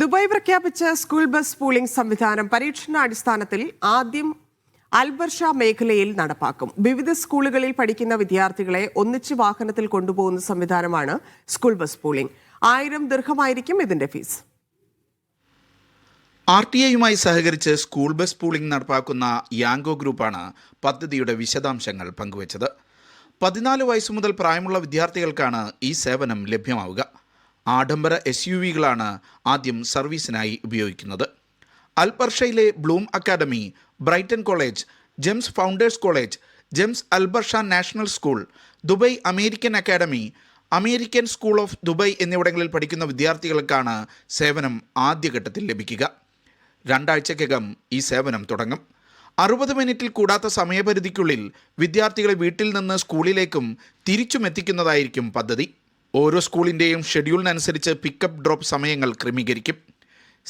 Dubai പ്രഖ്യാപിച്ച school bus pooling സംവിധാനം പരീക്ഷണാടിസ്ഥാനത്തിൽ ആദ്യം അൽബർഷ മേഖലയിൽ നടപ്പാക്കും. വിവിധ സ്കൂളുകളിൽ പഠിക്കുന്ന വിദ്യാർത്ഥികളെ ഒന്നിച്ച് വാഹനത്തിൽ കൊണ്ടുപോകുന്ന സംവിധാനമാണ് സ്കൂൾ ബസ് പൂളിംഗ്. 1000 ദിർഹമായിരിക്കും ഇതിന്റെ ഫീസ്. RTIയുമായി സഹകരിച്ച് സ്കൂൾ ബസ് പൂളിംഗ് നടപ്പാക്കുന്ന യാങ്കോ ഗ്രൂപ്പാണ് പദ്ധതിയുടെ വിശദാംശങ്ങൾ പങ്കുവച്ചത്. 14 വയസ്സ് മുതൽ പ്രായമുള്ള വിദ്യാർത്ഥികൾക്കാണ് ഈ സേവനം ലഭ്യമാവുക. ആഡംബര SUVകളാണ് ആദ്യം സർവീസിനായി ഉപയോഗിക്കുന്നത്. അൽബർഷയിലെ bloom academy, Brighton college, GEMS founders college, GEMS Al Barsha national school, Dubai American academy, American school of Dubai എന്നിവിടങ്ങളിൽ പഠിക്കുന്ന വിദ്യാർത്ഥികൾക്കാണ് സേവനം ആദ്യഘട്ടത്തിൽ ലഭിക്കുക. 2 ആഴ്ചയ്ക്കകം ഈ സേവനം തുടങ്ങും. 60 മിനിറ്റിൽ കൂടാത്ത സമയപരിധിക്കുള്ളിൽ വിദ്യാർത്ഥികളെ വീട്ടിൽ നിന്ന് സ്കൂളിലേക്കും തിരിച്ചും എത്തിക്കുന്നതായിരിക്കും പദ്ധതി. ഓരോ സ്കൂളിൻ്റെയും ഷെഡ്യൂളിനനുസരിച്ച് പിക്കപ്പ് ഡ്രോപ്പ് സമയങ്ങൾ ക്രമീകരിക്കും.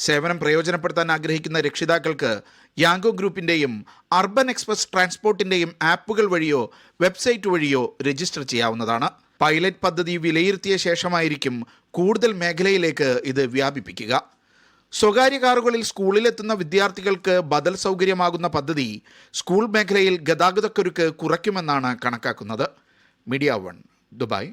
സേവനം പ്രയോജനപ്പെടുത്താൻ ആഗ്രഹിക്കുന്ന രക്ഷിതാക്കൾക്ക് യാങ്കോ ഗ്രൂപ്പിൻ്റെയും അർബൻ എക്സ്പ്രസ് ട്രാൻസ്പോർട്ടിൻ്റെയും ആപ്പുകൾ വഴിയോ വെബ്സൈറ്റ് വഴിയോ രജിസ്റ്റർ ചെയ്യാവുന്നതാണ്. പൈലറ്റ് പദ്ധതി വിലയിരുത്തിയ ശേഷമായിരിക്കും കൂടുതൽ മേഖലയിലേക്ക് ഇത് വ്യാപിപ്പിക്കുക. സ്വകാര്യ കാറുകളിൽ സ്കൂളിലെത്തുന്ന വിദ്യാർത്ഥികൾക്ക് ബദൽ സൗകര്യമാകുന്ന പദ്ധതി സ്കൂൾ മേഖലയിൽ ഗതാഗതക്കുരുക്ക് കുറയ്ക്കുമെന്നാണ് കണക്കാക്കുന്നത്. Media 1, Dubai.